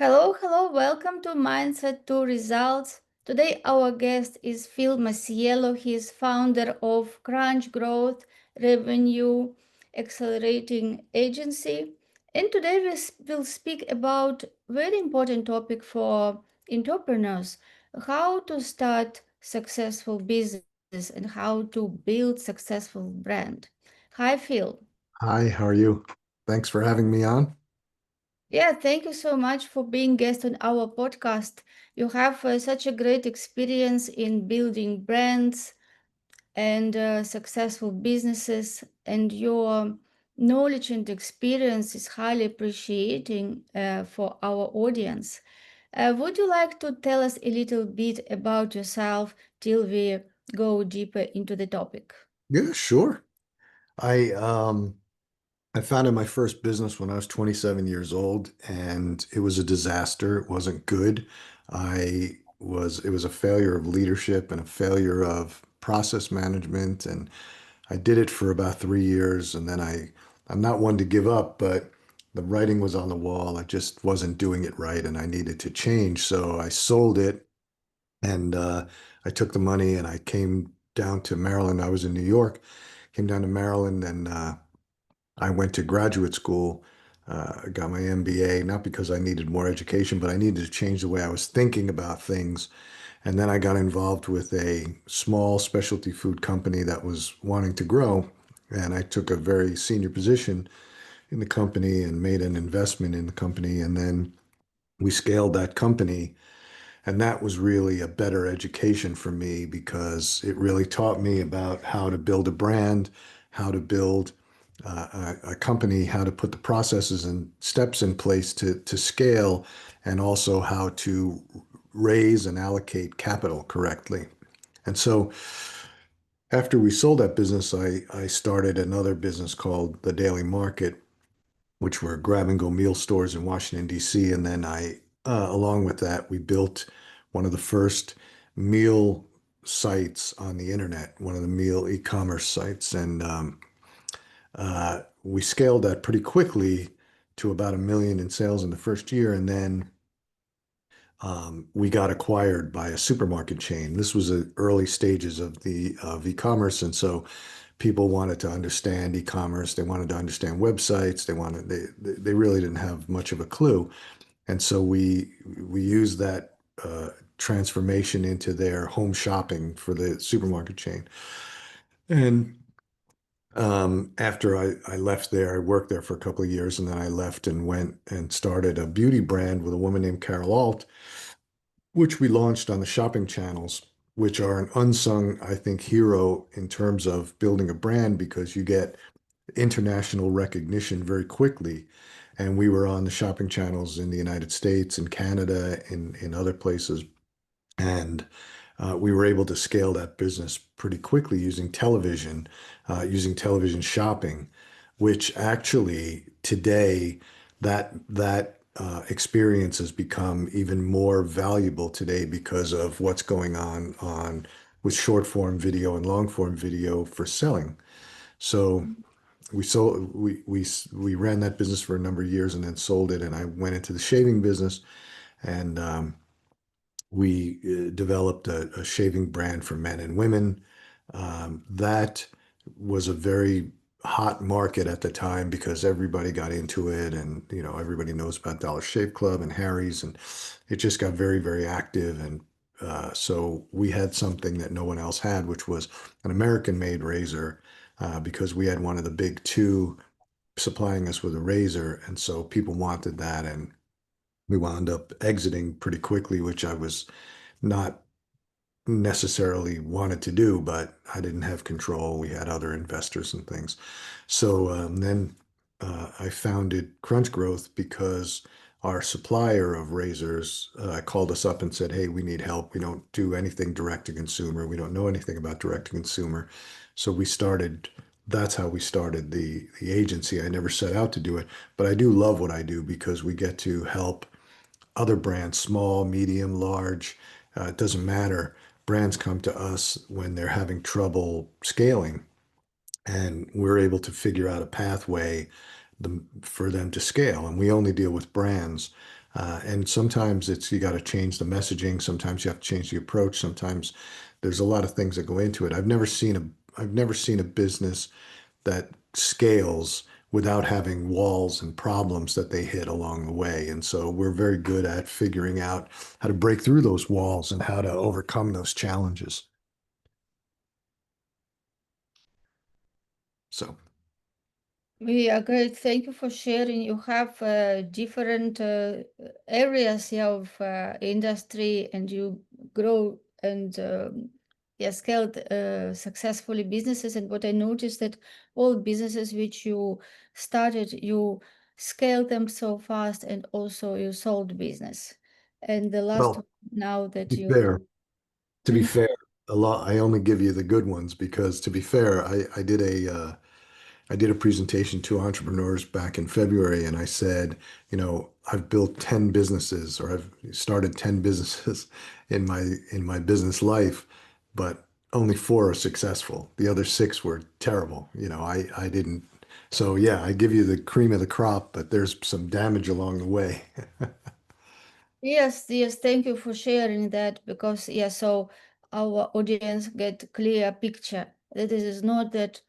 Hello, hello, welcome to Mindset to Results. Today, our guest is Phil Masiello. He is founder of CrunchGrowth Revenue Accelerating Agency. And today, will speak about very important topic for entrepreneurs, how to start successful business and how to build successful brand. Hi, Phil. Hi, how are you? Thanks for having me on. Yeah, thank you so much for being guest on our podcast. You have such a great experience in building brands and successful businesses, and your knowledge and experience is highly appreciating for our audience. Would you like to tell us a little bit about yourself till we go deeper into the topic? Yeah, sure. I um I founded my first business when I was 27 years old, and it was a disaster. It wasn't good. It was a failure of leadership and a failure of process management, and I did it for about 3 years, and then I'm not one to give up, but the writing was on the wall. I just wasn't doing it right, and I needed to change. So I sold it. And I took the money and I came down to Maryland. I was in New York, came down to Maryland, and I went to graduate school. I got my MBA, not because I needed more education, but I needed to change the way I was thinking about things. And then I got involved with a small specialty food company that was wanting to grow. And I took a very senior position in the company and made an investment in the company. And then we scaled that company, and that was really a better education for me because it really taught me about how to build a brand, how to build a company, how to put the processes and steps in place to scale, and also how to raise and allocate capital correctly. And so after we sold that business, I started another business called the Daily Market, which were grab and go meal stores in Washington, D.C. And then along with that, we built one of the first meal sites on the internet, one of the meal e-commerce sites. And we scaled that pretty quickly to about 1 million in sales in the first year. And then we got acquired by a supermarket chain. This was the early stages of e-commerce, and so people wanted to understand e-commerce. They wanted to understand websites. They really didn't have much of a clue, and so we used that transformation into their home shopping for the supermarket chain. And after I left there, I worked there for a couple of years, and then I left and went and started a beauty brand with a woman named Carol Alt, which we launched on the shopping channels, which are an unsung, I think, hero in terms of building a brand because you get international recognition very quickly. And we were on the shopping channels in the United States and Canada and in other places. And we were able to scale that business pretty quickly using television shopping, which actually today that experience has become even more valuable today because of what's going on with short form video and long form video for selling. So we ran that business for a number of years and then sold it, and I went into the shaving business, and we developed a shaving brand for men and women. That was a very hot market at the time because everybody got into it, and everybody knows about Dollar Shave Club and Harry's, and it just got very, very active. And so we had something that no one else had, which was an American-made razor, because we had one of the big two supplying us with a razor, and so people wanted that, and we wound up exiting pretty quickly, which I was not necessarily wanted to do, but I didn't have control. We had other investors and things. So then I founded Crunch Growth because our supplier of razors called us up and said, "Hey, we need help. We don't do anything direct to consumer. We don't know anything about direct to consumer." So that's how we started the agency. I never set out to do it, but I do love what I do because we get to help other brands, small, medium, large, it doesn't matter. Brands come to us when they're having trouble scaling, and we're able to figure out a pathway for them to scale. And we only deal with brands. And sometimes it's you got to change the messaging. Sometimes you have to change the approach. Sometimes there's a lot of things that go into it. I've never seen a business that scales without having walls and problems that they hit along the way. And so we're very good at figuring out how to break through those walls and how to overcome those challenges. So, We are great. Thank you for sharing. You have different areas here of industry, and you grow and yeah, scaled successfully businesses. And what I noticed that all businesses which you started, you scaled them so fast, and also you sold business. And the last well, one now to that be you. fair, to be fair, a lot, I only give you the good ones because to be fair, I did a presentation to entrepreneurs back in February, and I said, I've built 10 businesses or I've started 10 businesses in my business life, but only four are successful. The other six were terrible. I didn't. So yeah, I give you the cream of the crop, but there's some damage along the way. Yes, yes, thank you for sharing that because yeah, so our audience get clear picture that it is not that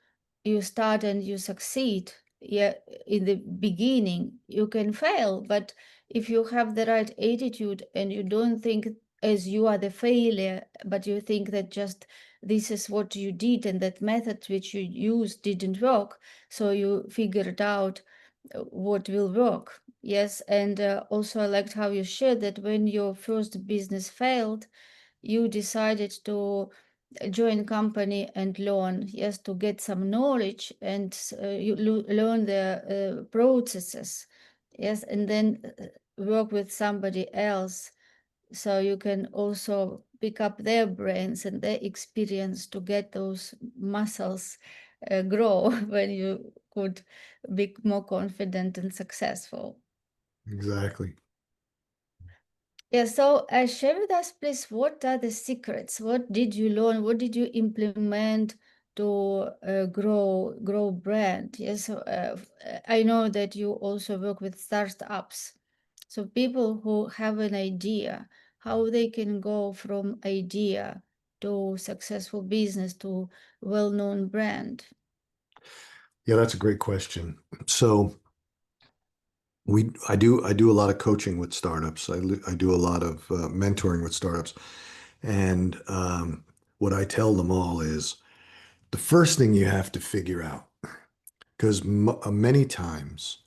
you start and you succeed. Yeah, in the beginning you can fail, but if you have the right attitude and you don't think as you are the failure, but you think that just this is what you did and that method which you used didn't work, so you figure it out what will work. Yes, and also I liked how you shared that when your first business failed, you decided to join company and learn, yes, to get some knowledge and you learn the processes, yes, and then work with somebody else so you can also pick up their brains and their experience to get those muscles grow when you could be more confident and successful. Exactly. Yeah, so share with us, please, what are the secrets? What did you learn? What did you implement to grow brand? Yes, I know that you also work with startups. So people who have an idea, how they can go from idea to successful business to well-known brand. Yeah, that's a great question. So I do a lot of coaching with startups. I do a lot of mentoring with startups. And what I tell them all is the first thing you have to figure out, because many times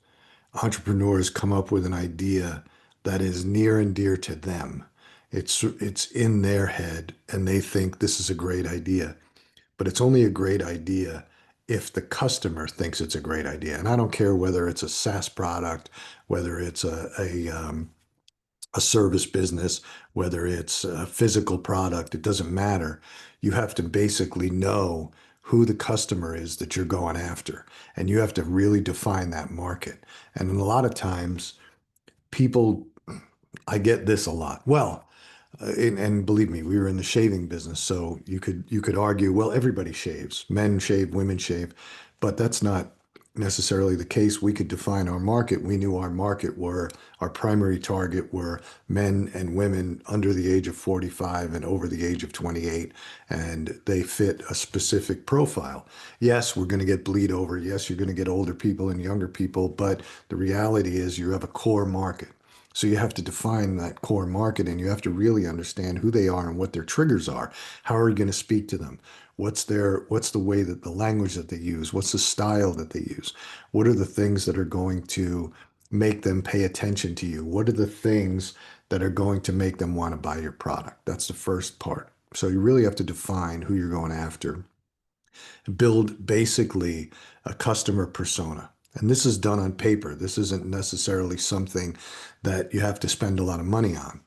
entrepreneurs come up with an idea that is near and dear to them. It's in their head and they think this is a great idea, but it's only a great idea if the customer thinks it's a great idea. And I don't care whether it's a SaaS product, whether it's a service business, whether it's a physical product, it doesn't matter. You have to basically know who the customer is that you're going after, and you have to really define that market. And a lot of times, people, I get this a lot. Well, and believe me, we were in the shaving business, so you could argue, well, everybody shaves. Men shave, women shave, but that's not necessarily the case. We could define our market. We knew our market were our primary target were men and women under the age of 45 and over the age of 28, and they fit a specific profile. Yes, we're going to get bleed over. Yes, you're going to get older people and younger people, but the reality is you have a core market. So you have to define that core market and you have to really understand who they are and what their triggers are. How are you going to speak to them? What's the way that the language that they use? What's the style that they use? What are the things that are going to make them pay attention to you? What are the things that are going to make them want to buy your product? That's the first part. So you really have to define who you're going after, build basically a customer persona. And this is done on paper. This isn't necessarily something that you have to spend a lot of money on.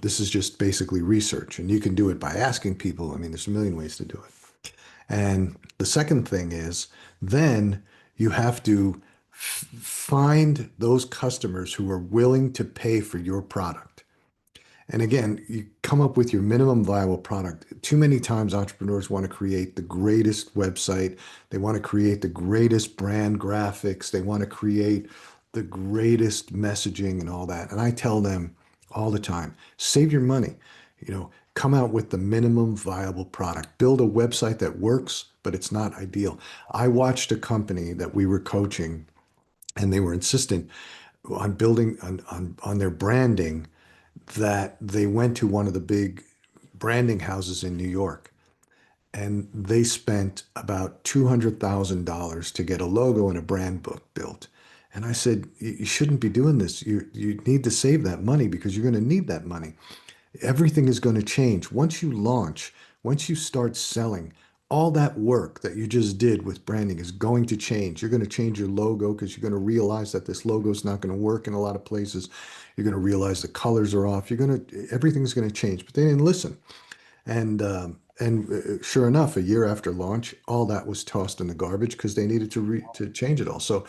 This is just basically research, and you can do it by asking people. I mean, there's a million ways to do it. And the second thing is then you have to find those customers who are willing to pay for your product. And again, you come up with your minimum viable product. Too many times entrepreneurs want to create the greatest website. They want to create the greatest brand graphics. They want to create the greatest messaging and all that. And I tell them all the time, save your money, come out with the minimum viable product, build a website that works, but it's not ideal. I watched a company that we were coaching and they were insistent on building on their branding that they went to one of the big branding houses in New York and they spent about $200,000 to get a logo and a brand book built. And I said, you shouldn't be doing this. You need to save that money because you're going to need that money. Everything is going to change. Once you launch, once you start selling, all that work that you just did with branding is going to change. You're going to change your logo because you're going to realize that this logo is not going to work in a lot of places. You're going to realize the colors are off. Everything's going to change. But they didn't listen. And sure enough, a year after launch, all that was tossed in the garbage because they needed to change it all. So,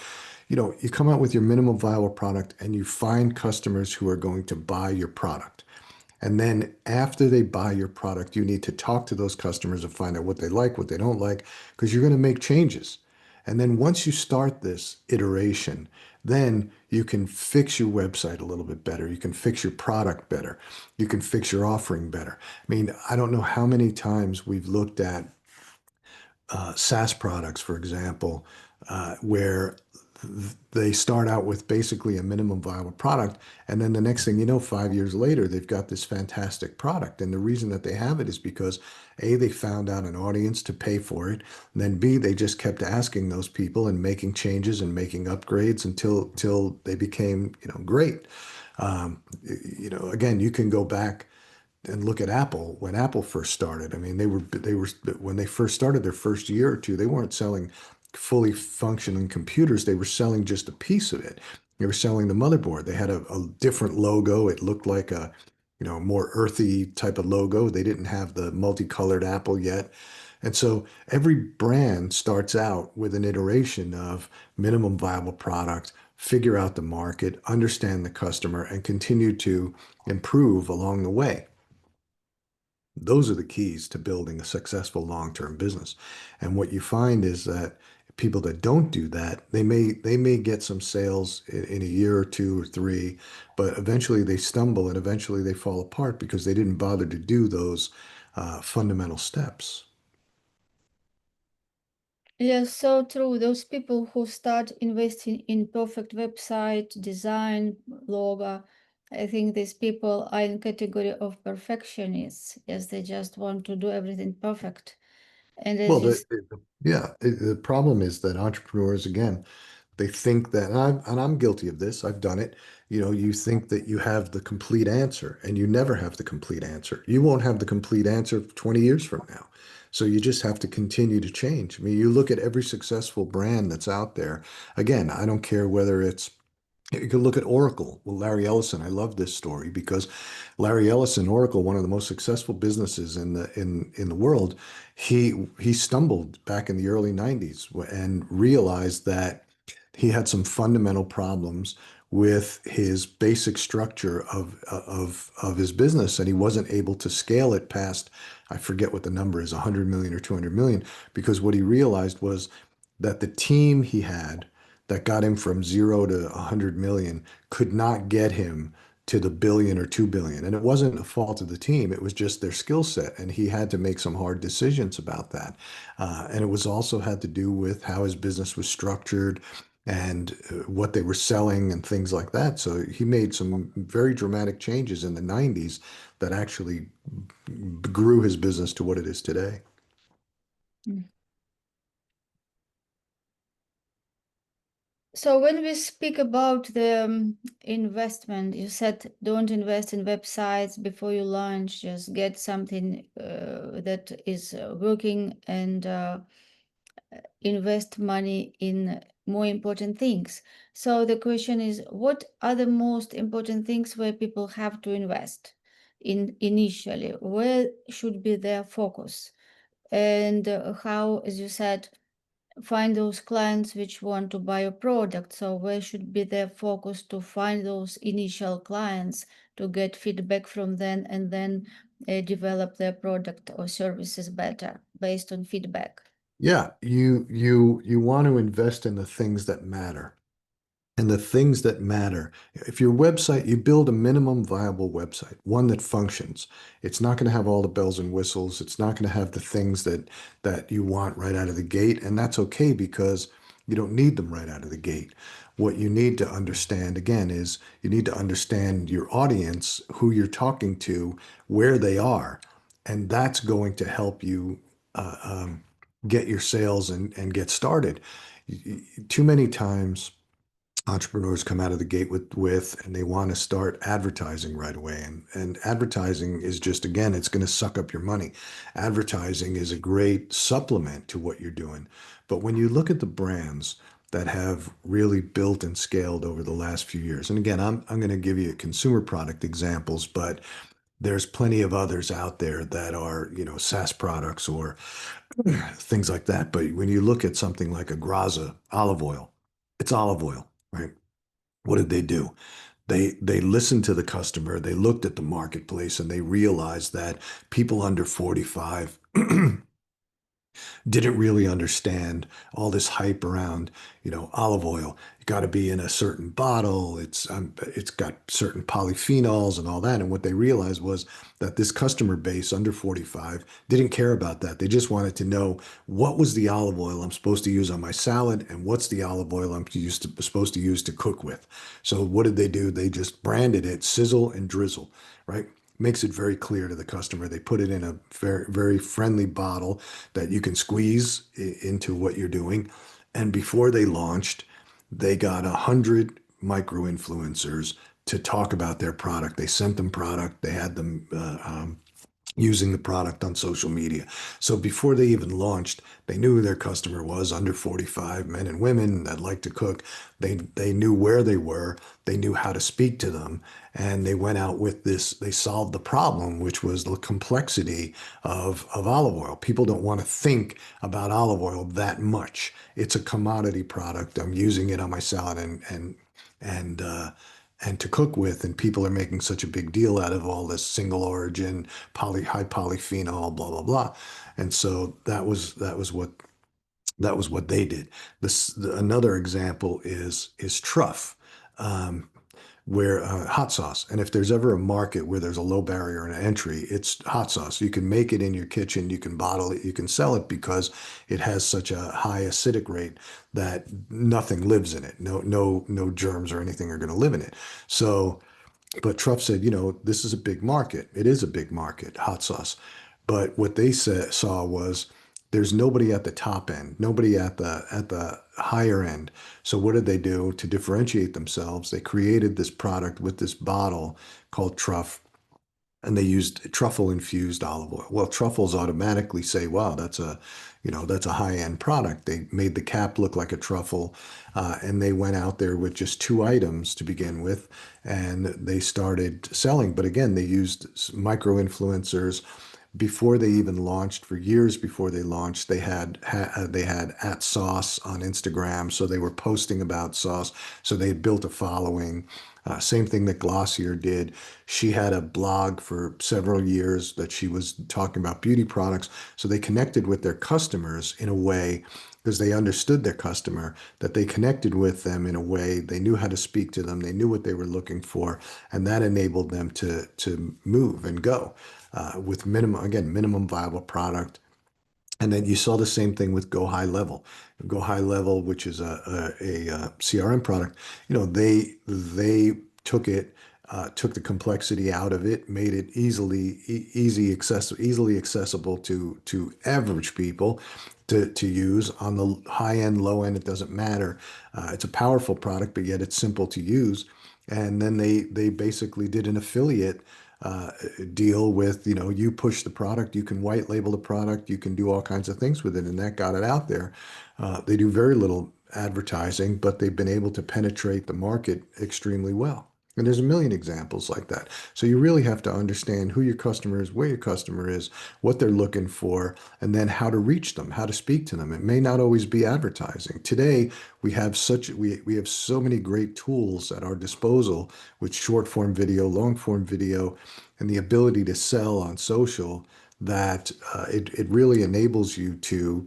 you come out with your minimum viable product and you find customers who are going to buy your product. And then after they buy your product, you need to talk to those customers and find out what they like, what they don't like, because you're going to make changes. And then once you start this iteration, then you can fix your website a little bit better. You can fix your product better. You can fix your offering better. I mean, I don't know how many times we've looked at SaaS products, for example, where they start out with basically a minimum viable product. And then the next thing you know, 5 years later, they've got this fantastic product. And the reason that they have it is because A, they found out an audience to pay for it. And then B, they just kept asking those people and making changes and making upgrades until they became, great. Again, you can go back and look at Apple when Apple first started. I mean, they were when they first started their first year or two, they weren't selling fully functioning computers. They were selling just a piece of it. They were selling the motherboard. They had a different logo. It looked like a, more earthy type of logo. They didn't have the multicolored Apple yet. And so every brand starts out with an iteration of minimum viable product, figure out the market, understand the customer, and continue to improve along the way. Those are the keys to building a successful long-term business. And what you find is that people that don't do that, they may get some sales in a year or two or three, but eventually they stumble and eventually they fall apart because they didn't bother to do those fundamental steps. Yes, so true. Those people who start investing in perfect website, design, logo, I think these people are in category of perfectionists. Yes, they just want to do everything perfect. And Well, as you yeah, the problem is that entrepreneurs, again, they think that, and I'm guilty of this. I've done it. You think that you have the complete answer, and you never have the complete answer. You won't have the complete answer 20 years from now. So you just have to continue to change. I mean, you look at every successful brand that's out there. Again, I don't care whether it's you could look at Oracle. Well, Larry Ellison, I love this story because Larry Ellison, Oracle, one of the most successful businesses in the world, he stumbled back in the early 90s and realized that he had some fundamental problems with his basic structure of his business, and he wasn't able to scale it past, I forget what the number is, 100 million or 200 million, because what he realized was that the team he had that got him from 0 to 100 million could not get him to the billion or 2 billion. And it wasn't a fault of the team, it was just their skill set. And he had to make some hard decisions about that. And it was also had to do with how his business was structured and what they were selling and things like that. So he made some very dramatic changes in the 90s that actually grew his business to what it is today. So when we speak about the investment, you said don't invest in websites before you launch, just get something that is working and invest money in more important things. So the question is, what are the most important things where people have to invest in initially? Where should be their focus? And how, as you said, find those clients which want to buy a product. So where should be their focus to find those initial clients to get feedback from them and then develop their product or services better based on feedback. Yeah, you want to invest in the things that matter. and the things that matter. If your website, you build a minimum viable website, one that functions. It's not going to have all the bells and whistles. It's not going to have the things that you want right out of the gate, and that's okay because you don't need them right out of the gate. What you need to understand again is you need to understand your audience, who you're talking to, where they are, and that's going to help you uh, um, get your sales and get started. Too many times entrepreneurs come out of the gate with and they want to start advertising right away, and advertising is just, again, it's going to suck up your money. Advertising is a great supplement to what you're doing, but when you look at the brands that have really built and scaled over the last few years, and again, I'm going to give you consumer product examples, but there's plenty of others out there that are, SaaS products or things like that. But when you look at something like a Graza olive oil, it's olive oil, right? What did they do? They listened to the customer, they looked at the marketplace, and they realized that people under 45 didn't really understand all this hype around, olive oil. You got to be in a certain bottle. It's got certain polyphenols and all that. And what they realized was that this customer base under 45 didn't care about that. They just wanted to know, what was the olive oil I'm supposed to use on my salad, and what's the olive oil supposed to use to cook with. So what did they do? They just branded it sizzle and drizzle, right? Makes it very clear to the customer. They put it in a very, very friendly bottle that you can squeeze into what you're doing. And before they launched, they got 100 micro influencers to talk about their product. They sent them product. They had them using the product on social media. So before they even launched, they knew who their customer was, under 45, men and women that like to cook. They knew where they were, they knew how to speak to them, and they went out with this. They solved the problem, which was the complexity of olive oil. People don't want to think about olive oil that much. It's a commodity product. I'm using it on my salad and and to cook with, and people are making such a big deal out of all this single origin, high polyphenol, blah blah blah. And so that was what they did. Another example is truff, um, where hot sauce. And if there's ever a market where there's a low barrier to entry, it's hot sauce. You can make it in your kitchen, you can bottle it, you can sell it because it has such a high acidic rate that nothing lives in it. No germs or anything are going to live in it. So but Truff said, this is a big market. It is a big market, hot sauce. But what they saw was there's nobody at the top end, nobody at the higher end. So what did they do to differentiate themselves? They created this product with this bottle called Truff, and they used truffle infused olive oil. Well, truffles automatically say, wow, that's a high end product. They made the cap look like a truffle, and they went out there with just two items to begin with, and they started selling. But again, they used micro influencers before they even launched. For years before they launched, they had at sauce on Instagram, so they were posting about sauce. So they had built a following. Same thing that Glossier did. She had a blog for several years that she was talking about beauty products. So they connected with their customers in a way, because they understood their customer, that they connected with them in a way. They knew how to speak to them. They knew what they were looking for, and that enabled them to move and go with minimum viable product. And then you saw the same thing with Go High Level. Go High Level, which is a CRM product, they took the complexity out of it, made it easily accessible to average people to use on the high end, low end. It doesn't matter. It's a powerful product, but yet it's simple to use. And then they basically did an affiliate uh, deal with, you push the product, you can white label the product, you can do all kinds of things with it, and that got it out there. They do very little advertising, but they've been able to penetrate the market extremely well. And there's a million examples like that. So you really have to understand who your customer is, where your customer is, what they're looking for, and then how to reach them, how to speak to them. It may not always be advertising. Today, we have so many great tools at our disposal with short form video, long form video, and the ability to sell on social, that it really enables you to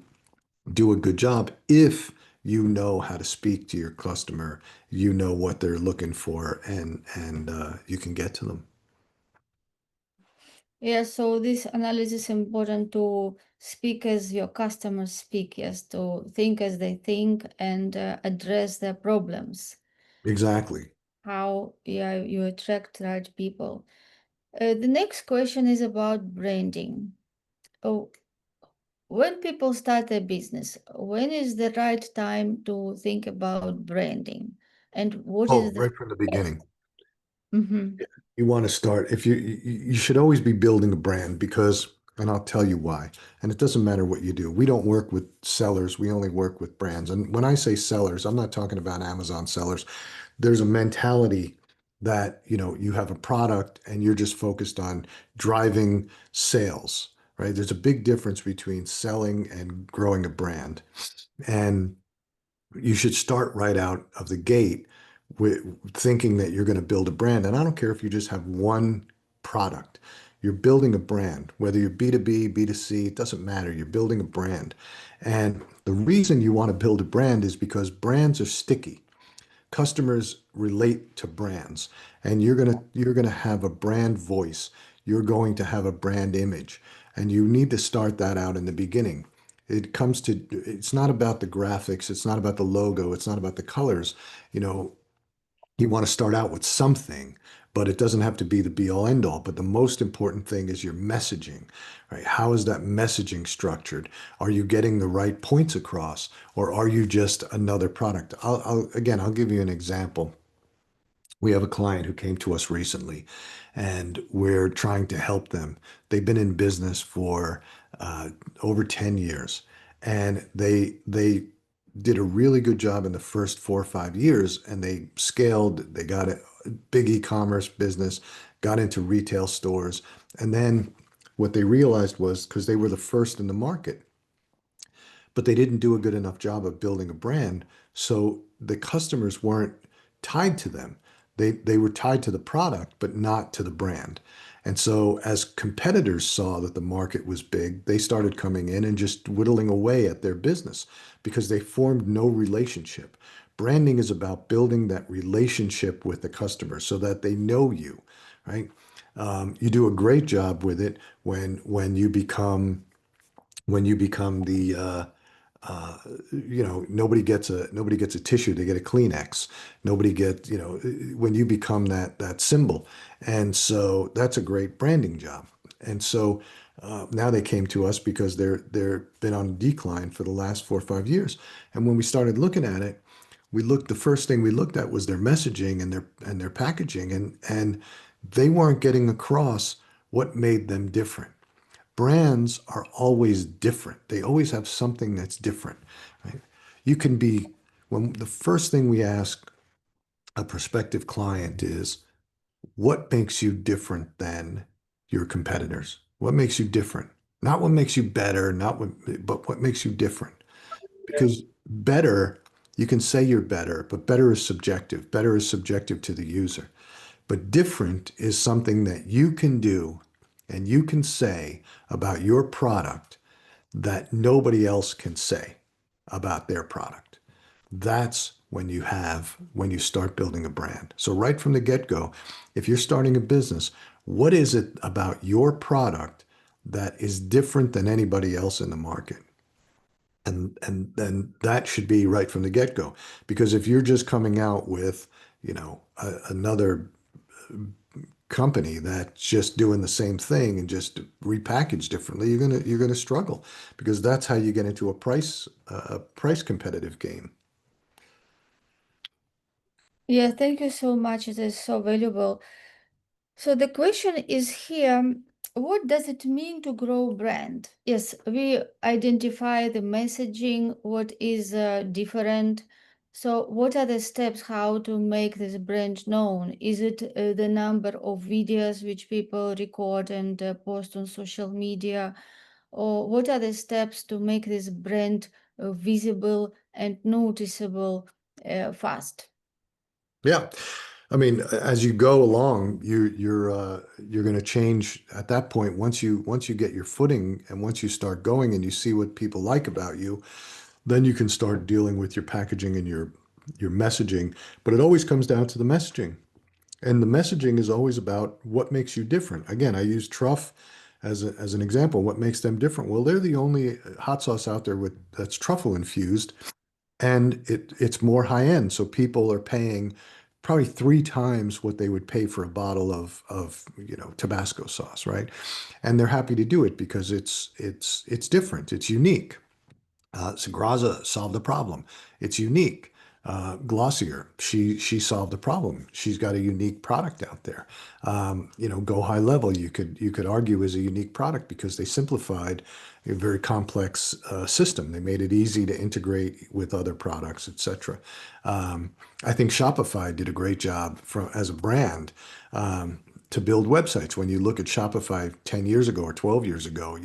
do a good job if you know how to speak to your customer, you know what they're looking for, and you can get to them. Yeah, so this analysis is important to speak as your customers speak, yes, to think as they think and address their problems. Exactly. How, yeah, you attract right people. The next question is about branding. Oh, when people start a business, when is the right time to think about branding? And what Oh, is the right from the beginning. Mhm. You want to start if you should always be building a brand because, and I'll tell you why. And it doesn't matter what you do. We don't work with sellers. We only work with brands. And when I say sellers, I'm not talking about Amazon sellers. There's a mentality that, you have a product and you're just focused on driving sales, right? There's a big difference between selling and growing a brand. And you should start right out of the gate with thinking that you're going to build a brand. And I don't care if you just have one product. You're building a brand, whether you're B2B, B2C, it doesn't matter. You're building a brand. And the reason you want to build a brand is because brands are sticky. Customers relate to brands, and you're going to have a brand voice. You're going to have a brand image, and you need to start that out in the beginning. It's not about the graphics, it's not about the logo, it's not about the colors. You know, you want to start out with something, but it doesn't have to be the be all end all. But the most important thing is your messaging, right? How is that messaging structured? Are you getting the right points across, or are you just another product? I'll give you an example. We have a client who came to us recently, and we're trying to help them. They've been in business for over 10 years, and they did a really good job in the first 4 or 5 years, and they scaled. They got a big e-commerce business, got into retail stores, and then what they realized was because they were the first in the market, but they didn't do a good enough job of building a brand. So the customers weren't tied to them. They were tied to the product, but not to the brand. And so as competitors saw that the market was big, they started coming in and just whittling away at their business because they formed no relationship. Branding is about building that relationship with the customer so that they know you, right? You do a great job with it when you become the nobody gets a tissue, they get a Kleenex. Nobody get, when you become that symbol. And so that's a great branding job. And so now they came to us because they're been on decline for the last 4 or 5 years. And when we started looking at it, the first thing we looked at was their messaging and their packaging, and they weren't getting across what made them different. Brands are always different. They always have something that's different, right? You can be, when the first thing we ask a prospective client is, what makes you different than your competitors? What makes you different? Not what makes you better, but what makes you different? Because better, you can say you're better, but better is subjective. Better is subjective to the user. But different is something that you can do and you can say about your product that nobody else can say about their product. That's when you start building a brand. So right from the get-go, if you're starting a business, what is it about your product that is different than anybody else in the market? And then that should be right from the get-go. Because if you're just coming out with, another company that's just doing the same thing and just repackaged differently, you're gonna struggle because that's how you get into a price competitive game. Yeah, thank you so much. It is so valuable. So the question is here, what does it mean to grow brand? Yes, we identify the messaging, what is different. So what are the steps how to make this brand known? Is it the number of videos which people record and post on social media? Or what are the steps to make this brand visible and noticeable fast? Yeah. I mean, as you go along, you're going to change at that point. Once you get your footing and once you start going and you see what people like about you, Then you can start dealing with your packaging and your messaging, but it always comes down to the messaging. And the messaging is always about what makes you different. Again, I use Truff as an example. What makes them different? Well, they're the only hot sauce out there with that's truffle infused, and it's more high end. So people are paying probably 3 times what they would pay for a bottle of Tabasco sauce, right? And they're happy to do it because it's different, it's unique. Sagraza solved the problem. It's unique. Glossier, she solved the problem. She's got a unique product out there. Go high level. You could argue is a unique product because they simplified a very complex system. They made it easy to integrate with other products, etc. I think Shopify did a great job as a brand. To build websites. When you look at Shopify 10 years ago or 12 years ago,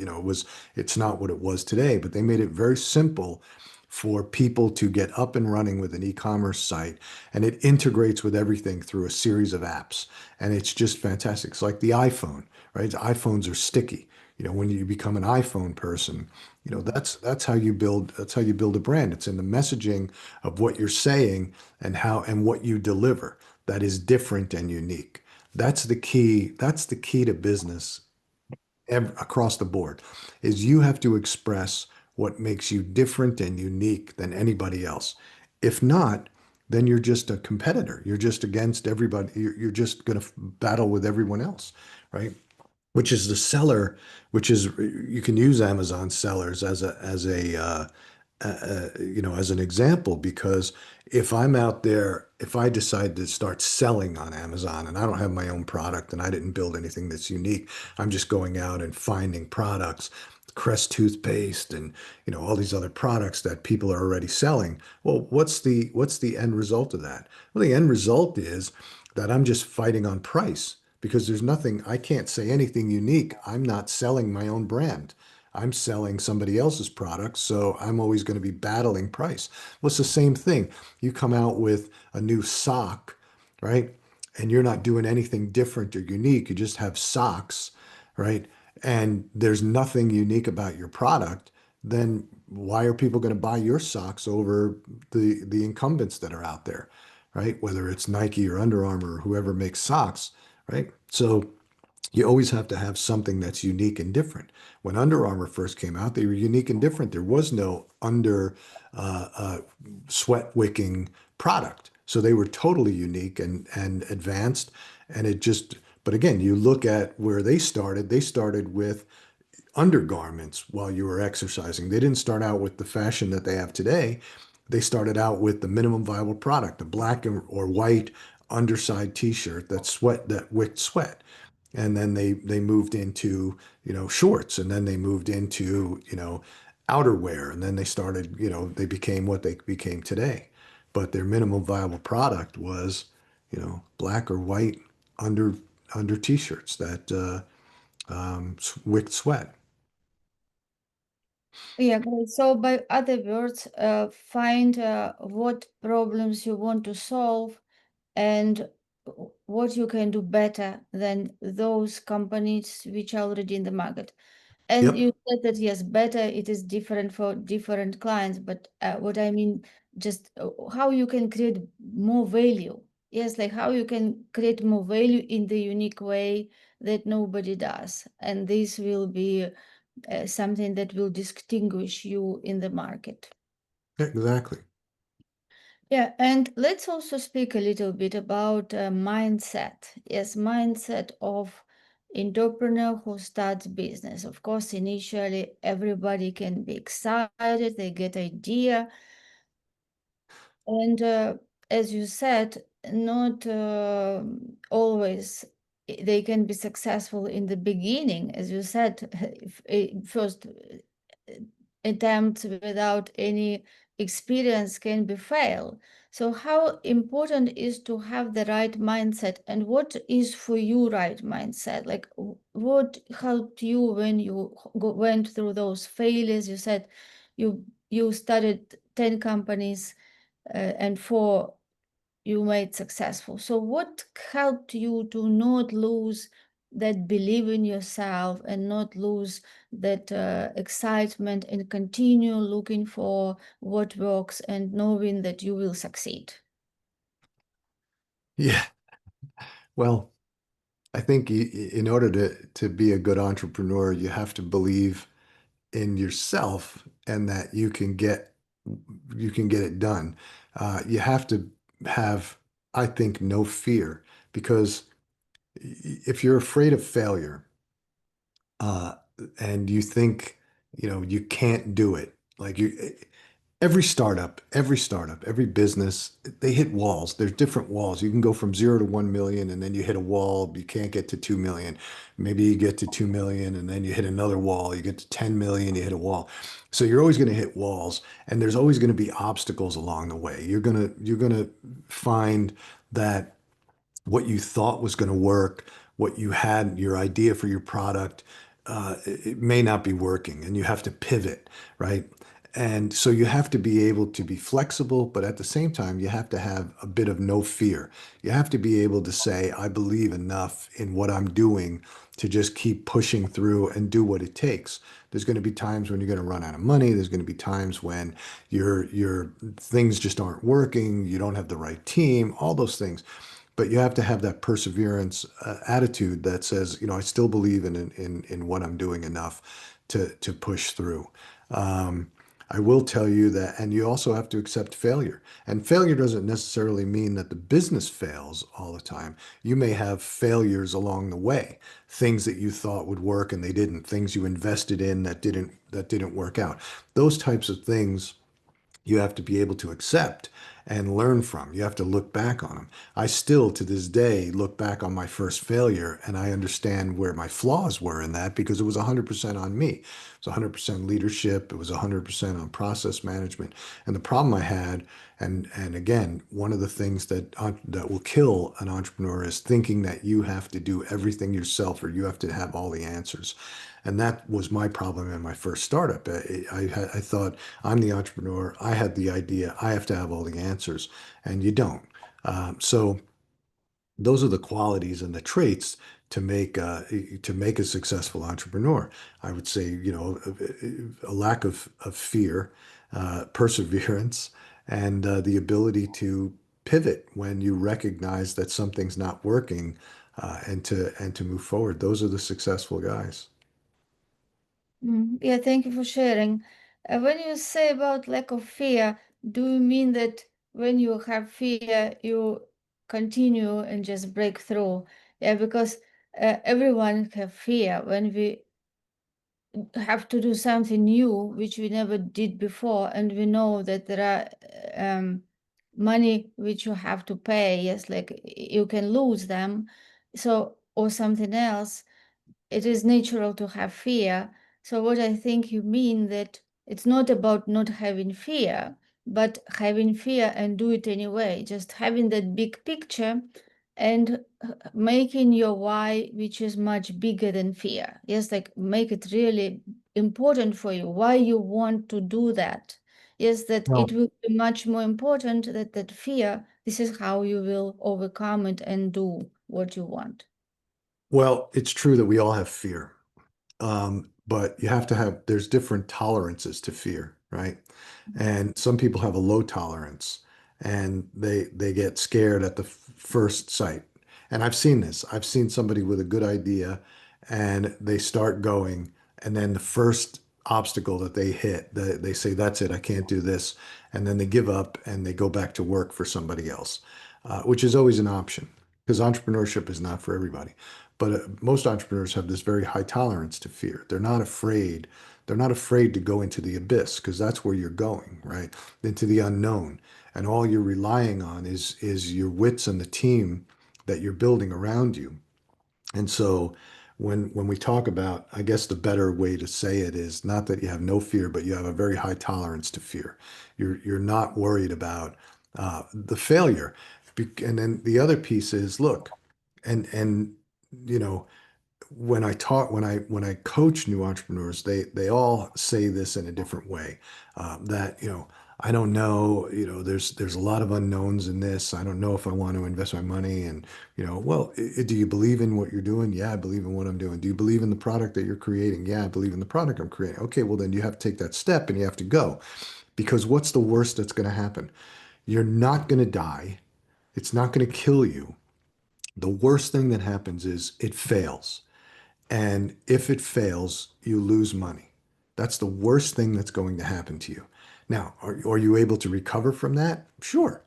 it's not what it was today, but they made it very simple for people to get up and running with an e-commerce site, and it integrates with everything through a series of apps. And it's just fantastic. It's like the iPhone, right? iPhones are sticky. When you become an iPhone person, that's how you build a brand. It's in the messaging of what you're saying and what you deliver that is different and unique. That's the key. That's the key to business across the board, is you have to express what makes you different and unique than anybody else. If not, then you're just a competitor. You're just against everybody. You're just going to battle with everyone else, right? Which is the seller, which is you can use Amazon sellers as an example, because if I'm out there, if I decide to start selling on Amazon and I don't have my own product and I didn't build anything that's unique, I'm just going out and finding products, Crest toothpaste and all these other products that people are already selling. Well, what's the end result of that? Well, the end result is that I'm just fighting on price because there's nothing, I can't say anything unique. I'm not selling my own brand. I'm selling somebody else's product, so I'm always going to be battling price. Well, it's the same thing. You come out with a new sock, right? And you're not doing anything different or unique. You just have socks, right? And there's nothing unique about your product. Then why are people going to buy your socks over the incumbents that are out there, right? Whether it's Nike or Under Armour or whoever makes socks, right? So you always have to have something that's unique and different. When Under Armour first came out, they were unique and different. There was no under sweat wicking product. So they were totally unique and advanced. And but again, you look at where they started with undergarments while you were exercising. They didn't start out with the fashion that they have today. They started out with the minimum viable product, a black or white underside t-shirt that wicked sweat. And then they moved into, shorts, and then they moved into, outerwear, and then they started, they became what they became today. But their minimum viable product was, black or white under under t-shirts that wicked sweat. Yeah, great. So by other words, find what problems you want to solve and what you can do better than those companies which are already in the market. And Yep. you said that yes, better it is different for different clients, but what I mean, just how you can create more value. Yes, like how you can create more value in the unique way that nobody does. And this will be something that will distinguish you in the market. Exactly. Yeah, and let's also speak a little bit about mindset. Yes, mindset of entrepreneur who starts business. Of course, initially everybody can be excited, they get idea, and as you said, not always they can be successful in the beginning. As you said, first attempt without any experience can be fail. So how important is to have the right mindset, and what is for you right mindset? Like what helped you when you went through those failures? You said you started 10 companies and 4 you made successful. So what helped you to not lose that believe in yourself and not lose that excitement and continue looking for what works and knowing that you will succeed. Yeah. Well, I think in order to be a good entrepreneur, you have to believe in yourself and that you can get it done. You have to have, I think, no fear because if you're afraid of failure, uh, and you think, you can't do it, like every startup, every business, they hit walls. There's different walls. You can go from 0 to 1 million and then you hit a wall. You can't get to 2 million. Maybe you get to 2 million and then you hit another wall. You get to 10 million, you hit a wall. So you're always going to hit walls and there's always going to be obstacles along the way. You're going to find that what you thought was going to work, what you had, your idea for your product, it may not be working and you have to pivot, right? And so you have to be able to be flexible, but at the same time, you have to have a bit of no fear. You have to be able to say, I believe enough in what I'm doing to just keep pushing through and do what it takes. There's going to be times when you're going to run out of money. There's going to be times when your things just aren't working. You don't have the right team, all those things. But you have to have that perseverance attitude that says, I still believe in what I'm doing enough to push through. I will tell you that, and you also have to accept failure. And failure doesn't necessarily mean that the business fails all the time. You may have failures along the way, things that you thought would work and they didn't, things you invested in that didn't work out. Those types of things you have to be able to accept and learn from. You have to look back on them. I still, to this day, look back on my first failure and I understand where my flaws were in that because it was 100% on me. It was 100% leadership. It was 100% on process management. And the problem I had, and again, one of the things that will kill an entrepreneur is thinking that you have to do everything yourself or you have to have all the answers. And that was my problem in my first startup. I thought I'm the entrepreneur. I had the idea. I have to have all the answers, and you don't. So those are the qualities and the traits to make a successful entrepreneur. I would say, a lack of fear, perseverance, and the ability to pivot when you recognize that something's not working, and to move forward. Those are the successful guys. Yeah, thank you for sharing. When you say about lack of fear, do you mean that when you have fear, you continue and just break through? Yeah, because everyone have fear when we have to do something new, which we never did before, and we know that there are money which you have to pay. Yes, like you can lose them, so or something else. It is natural to have fear. So what I think you mean that it's not about not having fear, but having fear and do it anyway, just having that big picture and making your why, which is much bigger than fear. Yes, like make it really important for you, why you want to do that. Yes, that it Well, will be much more important that fear, this is how you will overcome it and do what you want. well, it's true that we all have fear. But you have to have, there's different tolerances to fear, right? And some people have a low tolerance and they get scared at the first sight. And I've seen this. I've seen somebody with a good idea and they start going, and then the first obstacle that they hit, they say, that's it, I can't do this. And then they give up and they go back to work for somebody else, which is always an option because entrepreneurship is not for everybody. But most entrepreneurs have this very high tolerance to fear. They're not afraid. They're not afraid to go into the abyss because that's where you're going, right? Into the unknown. And all you're relying on is your wits and the team that you're building around you. And so when we talk about, I guess the better way to say it is not that you have no fear, but you have a very high tolerance to fear. You're not worried about the failure. And then the other piece is, look, and you know, when I coach new entrepreneurs, they all say this in a different way. That, I don't know, there's a lot of unknowns in this. I don't know if I want to invest my money. And, well, do you believe in what you're doing? Yeah, I believe in what I'm doing. Do you believe in the product that you're creating? Yeah, I believe in the product I'm creating. Okay, well, then you have to take that step and you have to go. Because what's the worst that's going to happen? You're not going to die. It's not going to kill you. The worst thing that happens is it fails. And if it fails, you lose money. That's the worst thing that's going to happen to you. Now, are you able to recover from that? Sure.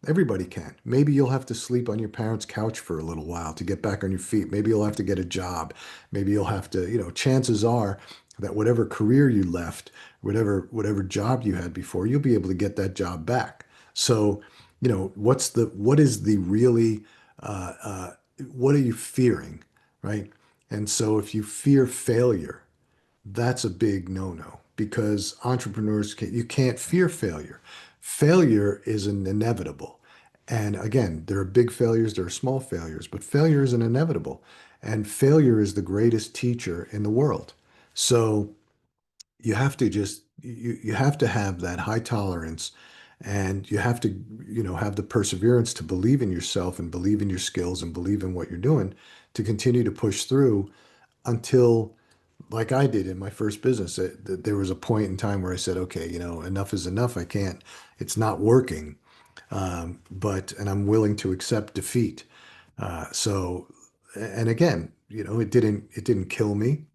Everybody can. Maybe you'll have to sleep on your parents' couch for a little while to get back on your feet. Maybe you'll have to get a job. Maybe you'll have to, chances are that whatever career you left, whatever job you had before, you'll be able to get that job back. So, what is the really, uh, uh, what are you fearing, right? And so if you fear failure, that's a big no-no because you can't fear failure. Failure is an inevitable. And again, there are big failures, there are small failures, but failure is an inevitable. And failure is the greatest teacher in the world. So you have to have that high tolerance and you have to, have the perseverance to believe in yourself and believe in your skills and believe in what you're doing to continue to push through until, like I did in my first business, there was a point in time where I said, okay, enough is enough. I can't, it's not working. And I'm willing to accept defeat. So, and again, it didn't kill me.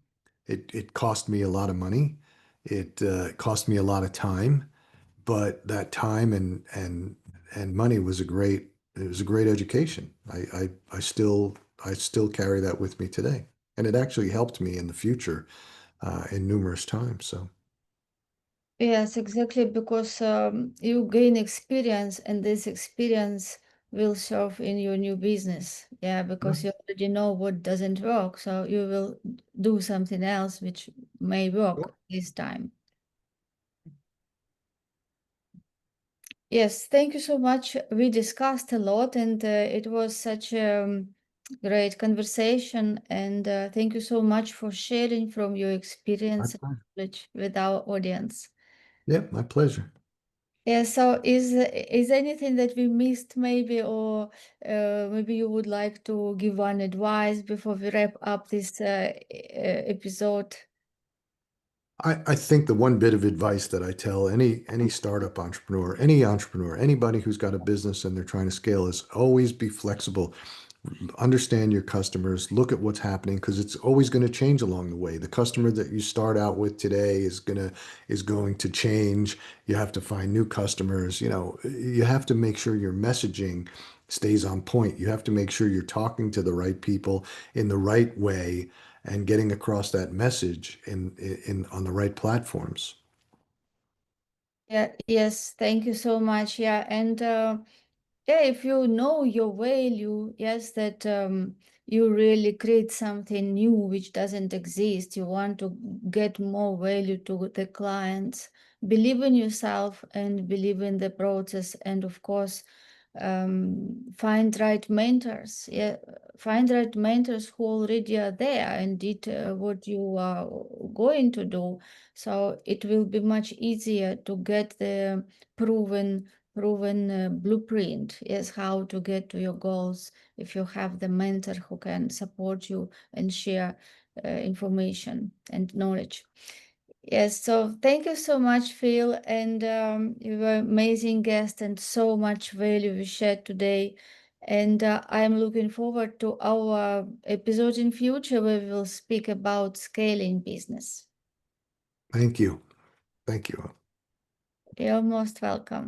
It cost me a lot of money. It cost me a lot of time, but that time and money it was a great education. I still carry that with me today. And it actually helped me in the future in numerous times. So Yes, exactly, because you gain experience, and this experience will serve in your new business. Yeah, yeah, because you already know what doesn't work, so you will do something else which may sure. work this time. Yes, thank you so much. We discussed a lot, and it was such a great conversation. And thank you so much for sharing from your My experience and pleasure. knowledge with our audience. Yeah, my pleasure. Yeah, so is anything that we missed maybe, or maybe you would like to give one advice before we wrap up this episode? I think the one bit of advice that I tell any startup entrepreneur, any entrepreneur, anybody who's got a business and they're trying to scale is always be flexible. Understand your customers, look at what's happening because it's always going to change along the way. The customer that you start out with today is going to change. You have to find new customers. You have to make sure your messaging stays on point. You have to make sure you're talking to the right people in the right way and getting across that message in on the right platforms. Yeah, yes, thank you so much. Yeah, and yeah, if you know your value, yes, that you really create something new which doesn't exist, you want to get more value to the clients, believe in yourself and believe in the process, and of course, find right mentors. Yeah, find right mentors who already are there and did what you are going to do. So it will be much easier to get the proven blueprint, yes, how to get to your goals if you have the mentor who can support you and share information and knowledge. Yes, so thank you so much, Phil, and you were amazing guest and so much value we shared today. And I'm looking forward to our episode in future where we will speak about scaling business. Thank you. Thank you. You're most welcome.